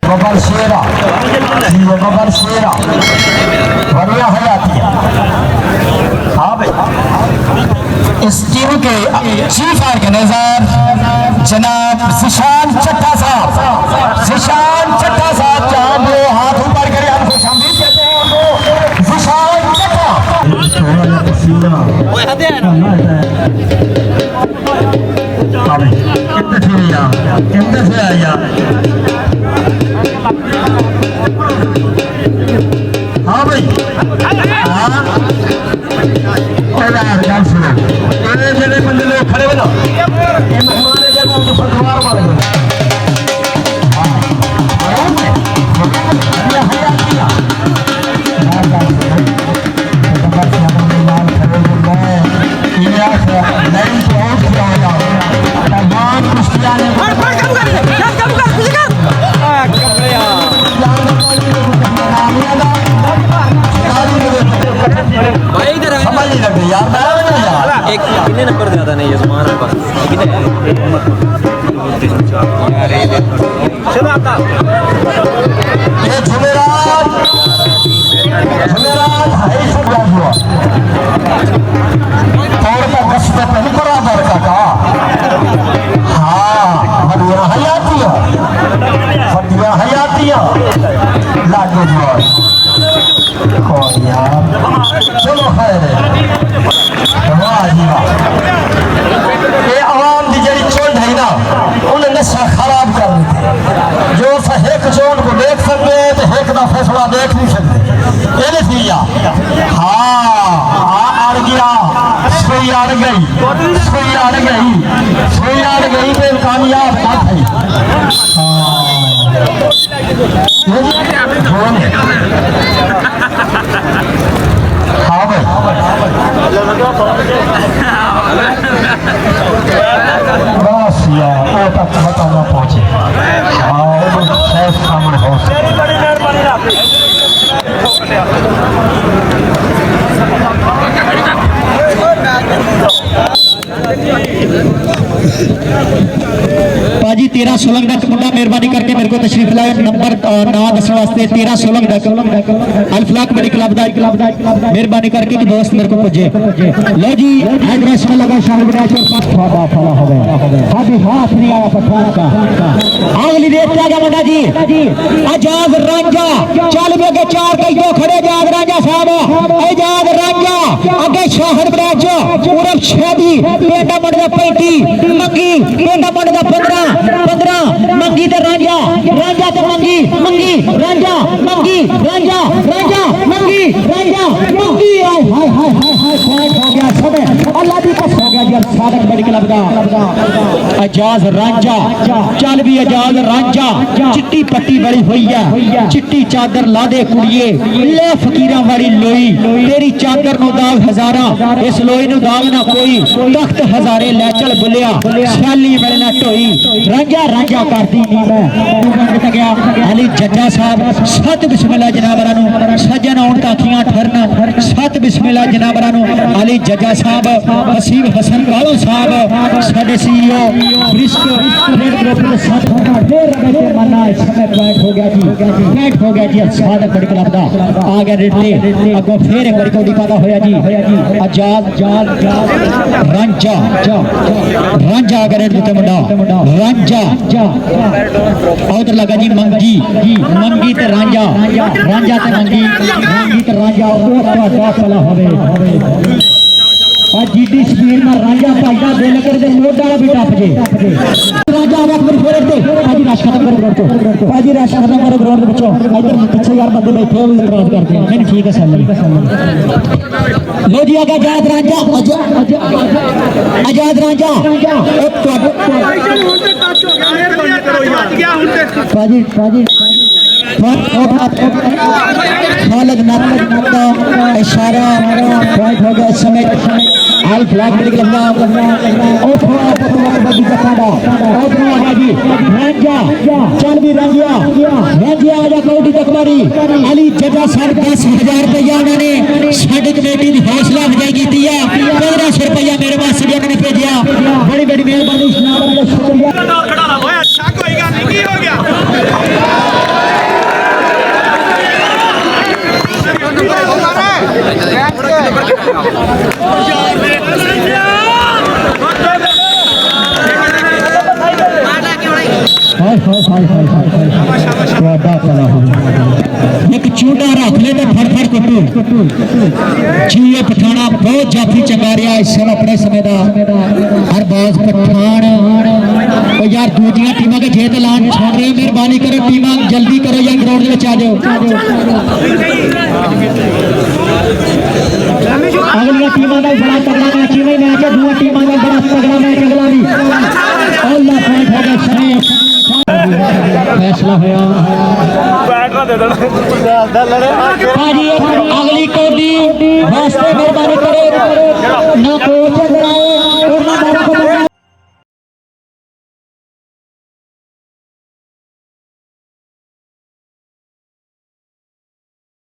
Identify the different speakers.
Speaker 1: बबर शेरा जी, वो बबर शेरा बढ़िया हयाती है। हाँ भाई, इस टीम के चीफ ऑर्गेनाइजर जनाब जिशान चट्टा साहब, जिशान चट्टा साहब, जहाँ वो हाथ ऊपर करे हम खुश आमदीद कहते हैं उनको, जिशान चट्टा। कितने से आया हाँ भाई, हाँ गल सुनो, ये जेडे बंदे लोग खड़े हो ना, ये मेहमान है जब उनको फतवार मार गए।
Speaker 2: एक कितने नंबर ज्यादा नहीं है सामान आपका कितने चलो आपका
Speaker 1: ये जुमेरात है सब हुआ और का कष्ट नहीं बराबर का हाँ बढ़िया हयातिया लागू जोर कौन यार, चलो खैर वाह जी वाह। ये आवाम की जड़ी चोट है ना, उन्हें नशा खराब कर दी थी। जो हेक चोट को देख सकते तो हेक का फैसला देख नहीं सकते। ये नहीं हाँ अड़ गया, सुई अड़ गई, सुई अड़ गई, सुई अड़ गई तो कामयाब ना थी। हाँ भाई बस यार वो तक पता ना पहुंचे। हाँ सामने हो
Speaker 3: पाजी 13-16 का मुंडा मेहरबानी करके मेरे को तशरीफ लाए नंबर ना दसने वास्ते 13-16 अल्फलाक बड़ी क्लब मेहरबानी करके कि दोस्त मेरे को पूछे लो जी एड्रेस में लगा शामिल हो गया अभी हाथ नहीं आया पठान का अगली रेत क्या गया मुंडा जी आजाद रांझा चल भी अगे 4 कई दो खड़े आजाद रांझा साहब आजाद रांझा अगे शहर ब्रांच पूरब छेदी पेंडा मंड दा 35 मंगी पेंडा मंड दा 15 मंगी ते रांझा रांझा ते मंगी मंगी रांझा मंगी रांझा रांझा मंगी रांझा मंगी हाय हाय हाय हाय हाय हो गया सब अल्लाह दी कसम हो गया जी सादक बड़ी क्लब दा आजाद रांझा चल भी आजाद रांझा चिट्टी पट्टी बड़ी हुई है चिट्टी चादर ला दे कुड़िए ले फकीरां वाली लोई तेरी चादर नु दाग हजारा इस लोई नु दाग ना कोई तख्त हजारे ले चल बुलिया शाली मेरे ना टोई रांझा रांझा करती नहीं मैं तक गया अली जज्जा साहब सत बिस्मिल्लाह जनाबरा नु सजन आउण ताखियां ठरन सत बिस्मिल्लाह जनाबरा नु अली जज्जा साहब हसीब हसन वालो साहब साडे सीईओ रिस्क रेड ग्रुप के साथ होना फिर रगे मना समय बैठ हो गया जी बैठ हो गया जी सादक बड़ी क्लब दा आ गया रेडले अगो फिर एक बार कोडी पता होया जी आजाद रांझा रांझा अगर रेड मुंडा रांझा उधर लगा जी मंगी मंगी ते रांझा रांझा ते मंगी मंगी ते रांझा ओ ਤੁਹਾਡਾ ਭਲਾ ਹੋਵੇ आ जीडी स्पीड में रांझा भाईदा दिल कर दे मोड़ वाला भी टप जे रांझा आवाज मेरी फेर दे पाजी रश खत्म करो ग्राउंड चो पाजी रश खत्म करो ग्राउंड दे विचों इधर पीछे यार बंदे बैठे हो इतराज करते हैं नहीं ठीक है सही लो जी आगे आजाद रांझा आजाद रांझा एक पाजी पाजी खालिद नक्का इशारा पॉइंट हो गया समय हाल फ्लैग मेडिकल ओ थोड़ा बदी जकाड़ा ओ थोड़ा जी रांझा चल भी रांझा रांझा आजा कौडी तकमारी अली जजा सर 10,000 रुपया उन्होंने साडी कमेटी की हौसला अफजाई की है 1500 रुपया मेरे वास्ते भी उन्होंने भेजा बड़ी बड़ी मेहरबानी शुक्रिया
Speaker 4: खड़ा होया शक होएगा नहीं हो गया
Speaker 3: हाय हाय हाय हाय हाय ਤੁਹਾਡਾ ਭਲਾ ਹੋਵੇ ਇੱਕ ਚੂੜਾ ਰੱਖ ਲੈ ਤੇ ਫੜ ਫੜ ਕੁੱਟੂ ਜੀਏ ਪਠਾਣਾ ਬਹੁਤ ਜਾਫੀ ਚੰਗਾ ਰਿਹਾ ਇਸ ਸਾਲ ਆਪਣੇ ਸਮੇਂ ਦਾ ਹਰਬਾਜ਼ ਪਠਾਨ ਉਹ ਯਾਰ ਦੂਜੀਆਂ ਟੀਮਾਂ ਦੇ ਜੇ ਤੇ ਐਲਾਨ ਸੁਣ ਰਹੇ ਮਿਹਰਬਾਨੀ ਕਰੋ ਟੀਮਾਂ ਜਲਦੀ ਕਰੋ ਜਾਂ ਗਰਾਊਂਡ ਦੇ ਵਿੱਚ ਆ ਜਾਓ ਅਗਲੀਆਂ ਟੀਮਾਂ ਦਾ ਬੜਾ ਤਗੜਾ ਮੈਚ ਹੀ ਮੈਚ ਹੈ ਦੂਜੀਆਂ ਟੀਮਾਂ ਦਾ ਬੜਾ ਤਗੜਾ ਮੈਚ ਅਗਲਾ ਵੀ ਅੱਲਾ ਪੁਆਇੰਟ ਹੋ ਗਿਆ ਸਮੇਂ फैसला होया भाजी अगली कौडी वास्ते मेहरबानी करो ना कोच